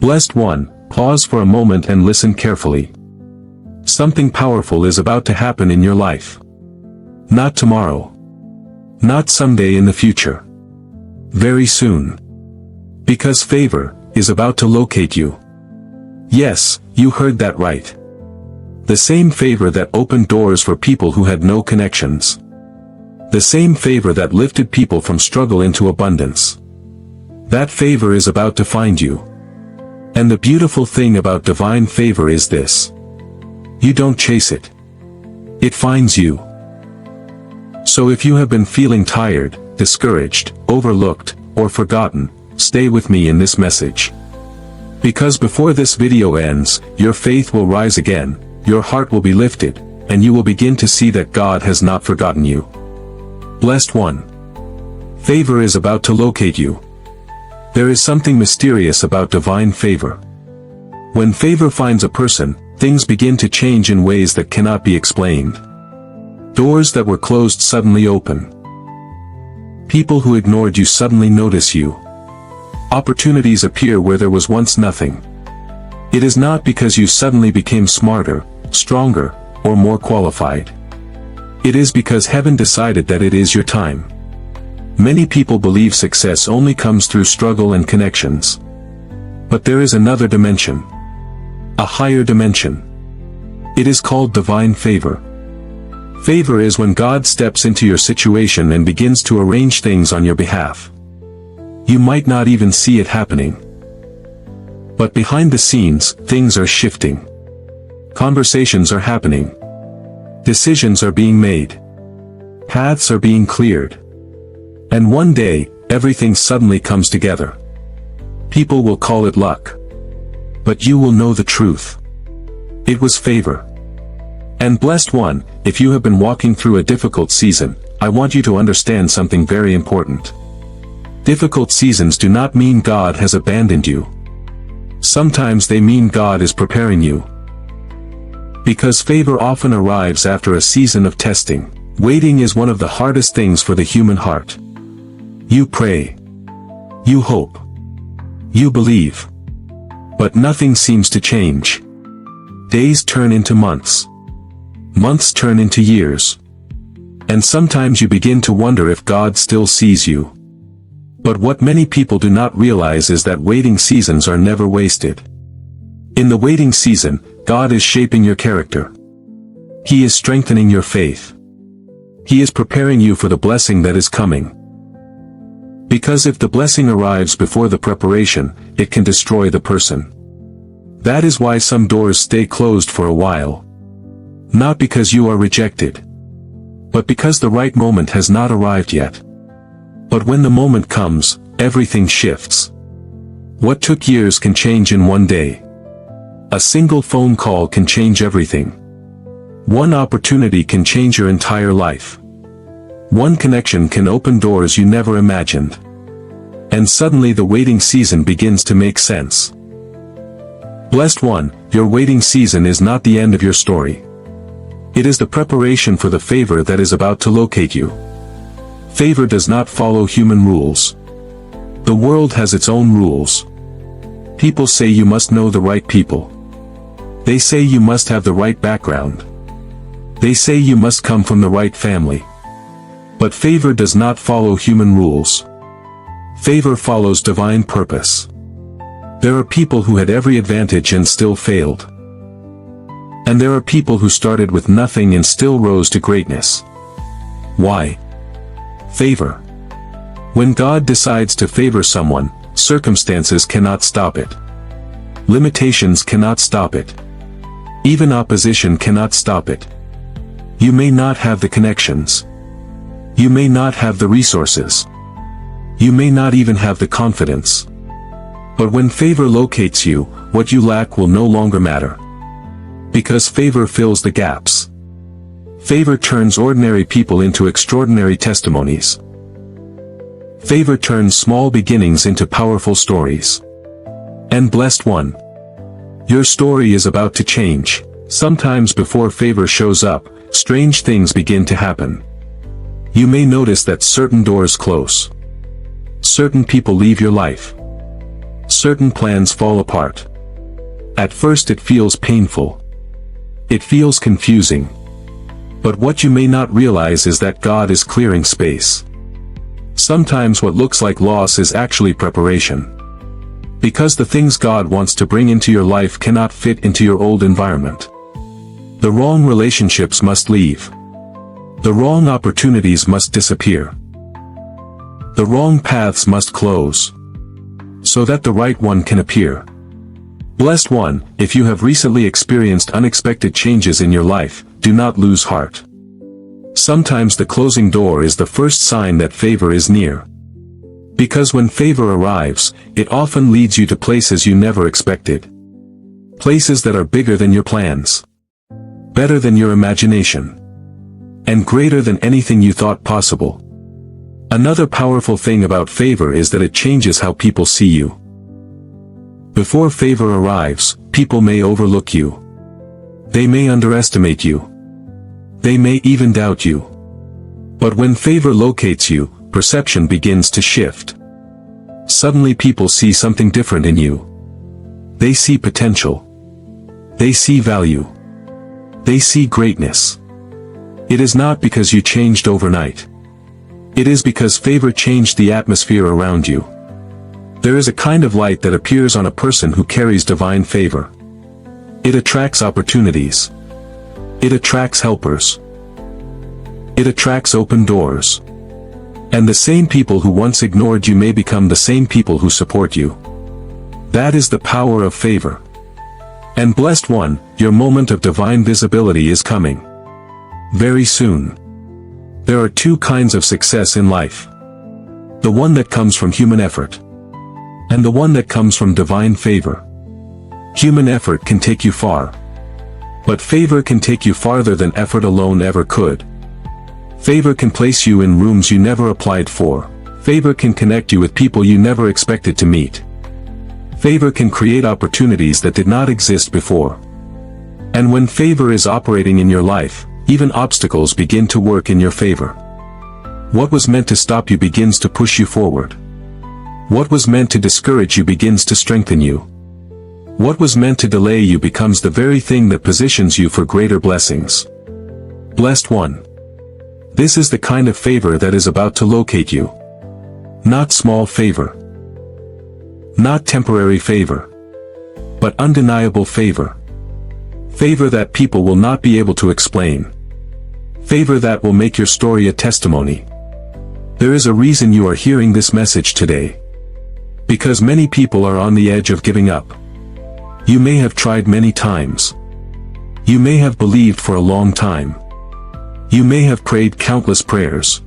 Blessed one, pause for a moment and listen carefully. Something powerful is about to happen in your life. Not tomorrow. Not someday in the future. Very soon. Because favor is about to locate you. Yes, you heard that right. The same favor that opened doors for people who had no connections. The same favor that lifted people from struggle into abundance. That favor is about to find you. And the beautiful thing about divine favor is this. You don't chase it. It finds you. So if you have been feeling tired, discouraged, overlooked, or forgotten, stay with me in this message. Because before this video ends, your faith will rise again, your heart will be lifted, and you will begin to see that God has not forgotten you. Blessed one. Favor is about to locate you. There is something mysterious about divine favor. When favor finds a person, things begin to change in ways that cannot be explained. Doors that were closed suddenly open. People who ignored you suddenly notice you. Opportunities appear where there was once nothing. It is not because you suddenly became smarter, stronger, or more qualified. It is because heaven decided that it is your time. Many people believe success only comes through struggle and connections. But there is another dimension. A higher dimension. It is called divine favor. Favor is when God steps into your situation and begins to arrange things on your behalf. You might not even see it happening. But behind the scenes, things are shifting. Conversations are happening. Decisions are being made. Paths are being cleared. And one day, everything suddenly comes together. People will call it luck. But you will know the truth. It was favor. And blessed one, if you have been walking through a difficult season, I want you to understand something very important. Difficult seasons do not mean God has abandoned you. Sometimes they mean God is preparing you. Because favor often arrives after a season of testing, waiting is one of the hardest things for the human heart. You pray. You hope. You believe. But nothing seems to change. Days turn into months. Months turn into years. And sometimes you begin to wonder if God still sees you. But what many people do not realize is that waiting seasons are never wasted. In the waiting season, God is shaping your character. He is strengthening your faith. He is preparing you for the blessing that is coming. Because if the blessing arrives before the preparation, it can destroy the person. That is why some doors stay closed for a while. Not because you are rejected, but because the right moment has not arrived yet. But when the moment comes, everything shifts. What took years can change in one day. A single phone call can change everything. One opportunity can change your entire life. One connection can open doors you never imagined. And suddenly the waiting season begins to make sense. Blessed one, your waiting season is not the end of your story. It is the preparation for the favor that is about to locate you. Favor does not follow human rules. The world has its own rules. People say you must know the right people. They say you must have the right background. They say you must come from the right family. But favor does not follow human rules. Favor follows divine purpose. There are people who had every advantage and still failed. And there are people who started with nothing and still rose to greatness. Why? Favor. When God decides to favor someone, circumstances cannot stop it. Limitations cannot stop it. Even opposition cannot stop it. You may not have the connections. You may not have the resources. You may not even have the confidence. But when favor locates you, what you lack will no longer matter. Because favor fills the gaps. Favor turns ordinary people into extraordinary testimonies. Favor turns small beginnings into powerful stories. And blessed one, your story is about to change. Sometimes before favor shows up, strange things begin to happen. You may notice that certain doors close. Certain people leave your life. certain plans fall apart. At first it feels painful. It feels confusing. But what you may not realize is that God is clearing space. Sometimes what looks like loss is actually preparation. Because the things God wants to bring into your life cannot fit into your old environment. The wrong relationships must leave. The wrong opportunities must disappear. The wrong paths must close, so that the right one can appear. Blessed one, if you have recently experienced unexpected changes in your life, do not lose heart. Sometimes the closing door is the first sign that favor is near. Because when favor arrives, it often leads you to places you never expected. Places that are bigger than your plans, better than your imagination, and greater than anything you thought possible. Another powerful thing about favor is that it changes how people see you. Before favor arrives, people may overlook you. They may underestimate you. They may even doubt you. But when favor locates you, perception begins to shift. Suddenly people see something different in you. They see potential. They see value. They see greatness. It is not because you changed overnight. It is because favor changed the atmosphere around you. There is a kind of light that appears on a person who carries divine favor. It attracts opportunities. It attracts helpers. It attracts open doors. And the same people who once ignored you may become the same people who support you. That is the power of favor. And blessed one, your moment of divine visibility is coming. Very soon. There are two kinds of success in life. The one that comes from human effort, and the one that comes from divine favor. Human effort can take you far, but favor can take you farther than effort alone ever could. Favor can place you in rooms you never applied for. Favor can connect you with people you never expected to meet. Favor can create opportunities that did not exist before. And when favor is operating in your life, even obstacles begin to work in your favor. What was meant to stop you begins to push you forward. What was meant to discourage you begins to strengthen you. What was meant to delay you becomes the very thing that positions you for greater blessings. Blessed one. This is the kind of favor that is about to locate you. Not small favor. Not temporary favor. But undeniable favor. Favor that people will not be able to explain. Favor that will make your story a testimony. There is a reason you are hearing this message today. Because many people are on the edge of giving up. You may have tried many times. You may have believed for a long time. You may have prayed countless prayers.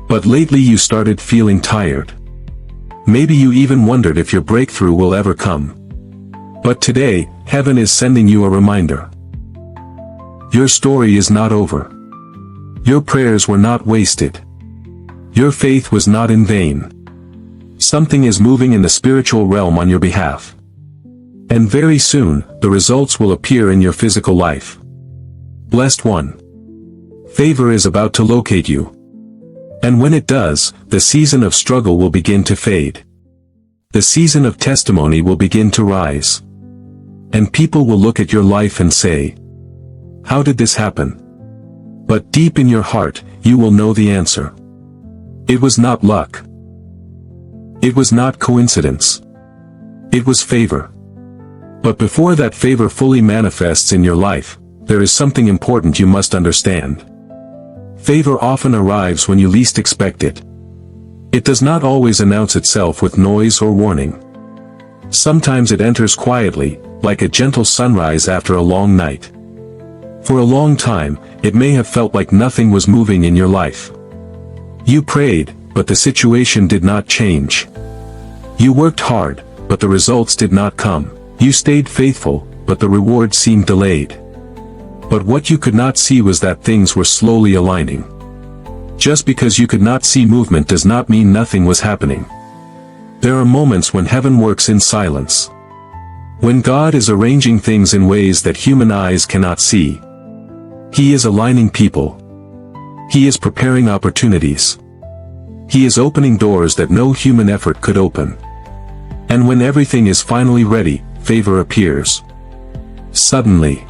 But lately you started feeling tired. Maybe you even wondered if your breakthrough will ever come. But today, heaven is sending you a reminder. Your story is not over. Your prayers were not wasted. Your faith was not in vain. Something is moving in the spiritual realm on your behalf. And very soon, the results will appear in your physical life. Blessed one. Favor is about to locate you. And when it does, the season of struggle will begin to fade. The season of testimony will begin to rise. And people will look at your life and say, "How did this happen?" But deep in your heart, you will know the answer. It was not luck. It was not coincidence. It was favor. But before that favor fully manifests in your life, there is something important you must understand. Favor often arrives when you least expect it. It does not always announce itself with noise or warning. Sometimes it enters quietly, like a gentle sunrise after a long night. For a long time, it may have felt like nothing was moving in your life. You prayed, but the situation did not change. You worked hard, but the results did not come. You stayed faithful, but the reward seemed delayed. But what you could not see was that things were slowly aligning. Just because you could not see movement does not mean nothing was happening. There are moments when heaven works in silence. When God is arranging things in ways that human eyes cannot see. He is aligning people. He is preparing opportunities. He is opening doors that no human effort could open. And when everything is finally ready, favor appears. Suddenly.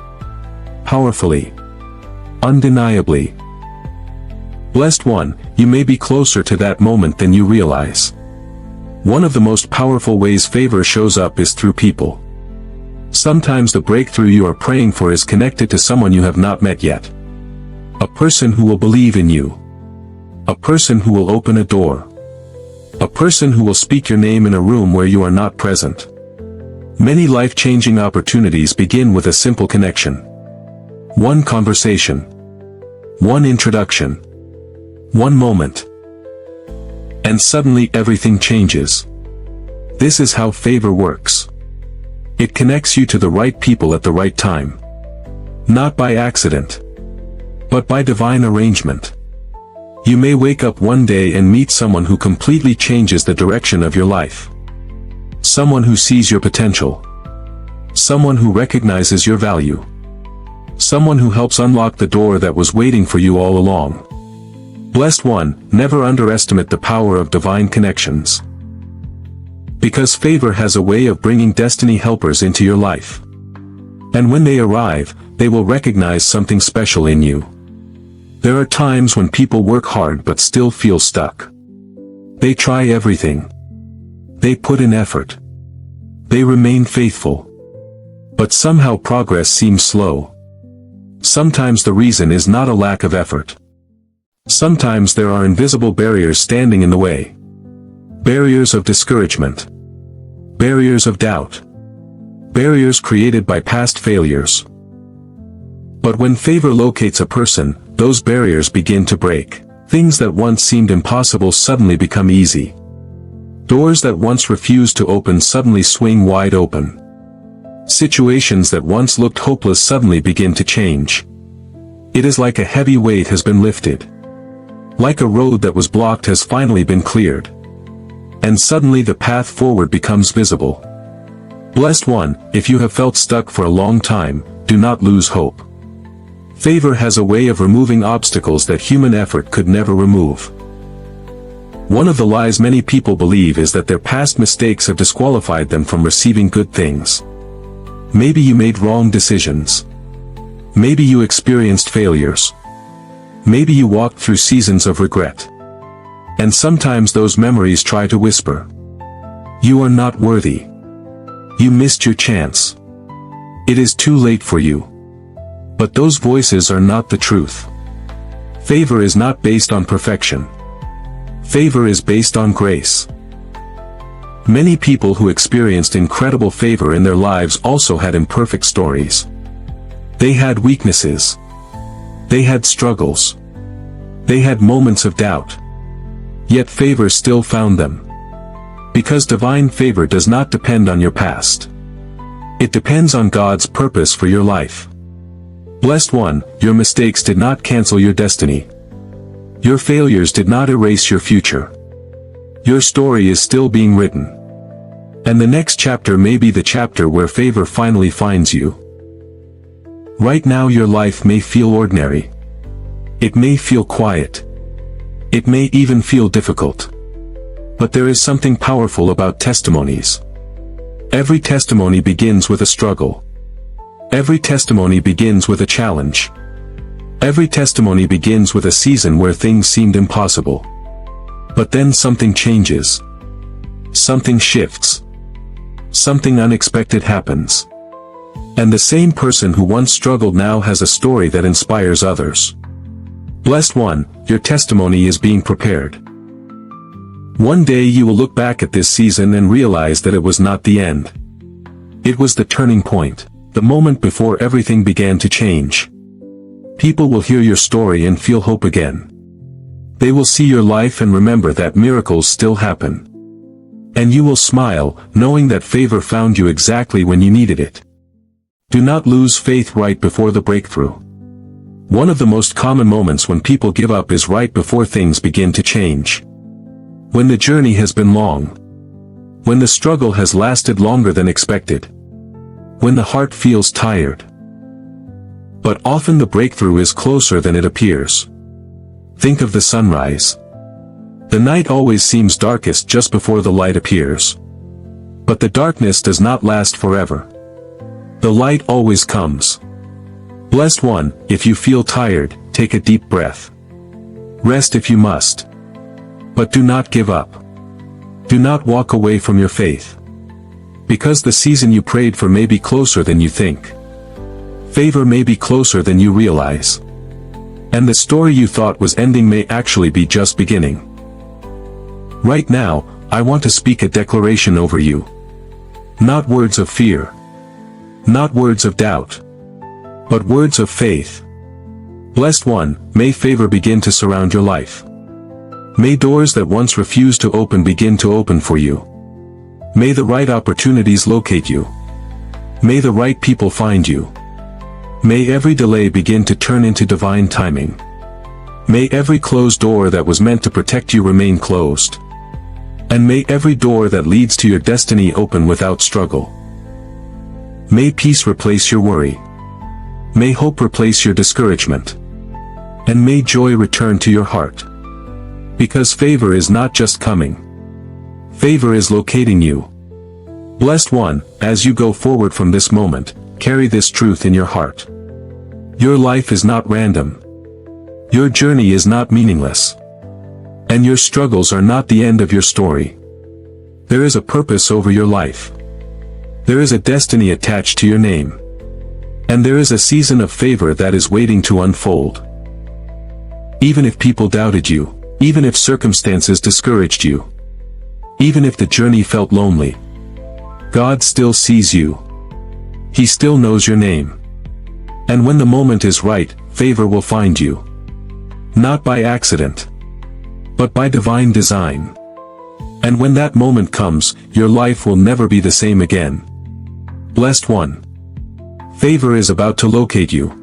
Powerfully. Undeniably. Blessed one, you may be closer to that moment than you realize. One of the most powerful ways favor shows up is through people. Sometimes the breakthrough you are praying for is connected to someone you have not met yet. A person who will believe in you. A person who will open a door. A person who will speak your name in a room where you are not present. Many life-changing opportunities begin with a simple connection. One conversation. One introduction. One moment. And suddenly everything changes. This is how favor works. It connects you to the right people at the right time. Not by accident, but by divine arrangement. You may wake up one day and meet someone who completely changes the direction of your life. Someone who sees your potential. Someone who recognizes your value. Someone who helps unlock the door that was waiting for you all along. Blessed one, never underestimate the power of divine connections. Because favor has a way of bringing destiny helpers into your life. And when they arrive, they will recognize something special in you. There are times when people work hard but still feel stuck. They try everything. They put in effort. They remain faithful. But somehow progress seems slow. Sometimes the reason is not a lack of effort. Sometimes there are invisible barriers standing in the way. Barriers of discouragement. Barriers of doubt. Barriers created by past failures. But when favor locates a person, those barriers begin to break. Things that once seemed impossible suddenly become easy. Doors that once refused to open suddenly swing wide open. Situations that once looked hopeless suddenly begin to change. It is like a heavy weight has been lifted. Like a road that was blocked has finally been cleared. And suddenly the path forward becomes visible. Blessed one, if you have felt stuck for a long time, do not lose hope. Favor has a way of removing obstacles that human effort could never remove. One of the lies many people believe is that their past mistakes have disqualified them from receiving good things. Maybe you made wrong decisions. Maybe you experienced failures. Maybe you walked through seasons of regret. And sometimes those memories try to whisper, "You are not worthy. You missed your chance. It is too late for you." But those voices are not the truth. Favor is not based on perfection. Favor is based on grace. Many people who experienced incredible favor in their lives also had imperfect stories. They had weaknesses. They had struggles. They had moments of doubt. Yet favor still found them. Because divine favor does not depend on your past. It depends on God's purpose for your life. Blessed one, your mistakes did not cancel your destiny. Your failures did not erase your future. Your story is still being written. And the next chapter may be the chapter where favor finally finds you. Right now your life may feel ordinary. It may feel quiet. It may even feel difficult. But there is something powerful about testimonies. Every testimony begins with a struggle. Every testimony begins with a challenge. Every testimony begins with a season where things seemed impossible. But then something changes. Something shifts. Something unexpected happens. And the same person who once struggled now has a story that inspires others. Blessed one, your testimony is being prepared. One day you will look back at this season and realize that it was not the end. It was the turning point, the moment before everything began to change. People will hear your story and feel hope again. They will see your life and remember that miracles still happen. And you will smile, knowing that favor found you exactly when you needed it. Do not lose faith right before the breakthrough. One of the most common moments when people give up is right before things begin to change. When the journey has been long. When the struggle has lasted longer than expected. When the heart feels tired. But often the breakthrough is closer than it appears. Think of the sunrise. The night always seems darkest just before the light appears. But the darkness does not last forever. The light always comes. Blessed one, if you feel tired, take a deep breath. Rest if you must. But do not give up. Do not walk away from your faith. Because the season you prayed for may be closer than you think. Favor may be closer than you realize. And the story you thought was ending may actually be just beginning. Right now, I want to speak a declaration over you. Not words of fear. Not words of doubt. But words of faith. Blessed one, may favor begin to surround your life. May doors that once refused to open begin to open for you. May the right opportunities locate you. May the right people find you. May every delay begin to turn into divine timing. May every closed door that was meant to protect you remain closed. And may every door that leads to your destiny open without struggle. May peace replace your worry. May hope replace your discouragement. And may joy return to your heart. Because favor is not just coming. Favor is locating you. Blessed one, as you go forward from this moment, carry this truth in your heart. Your life is not random. Your journey is not meaningless. And your struggles are not the end of your story. There is a purpose over your life. There is a destiny attached to your name. And there is a season of favor that is waiting to unfold. Even if people doubted you, even if circumstances discouraged you, even if the journey felt lonely, God still sees you. He still knows your name. And when the moment is right, favor will find you. Not by accident, but by divine design. And when that moment comes, your life will never be the same again. Blessed one. Favor is about to locate you.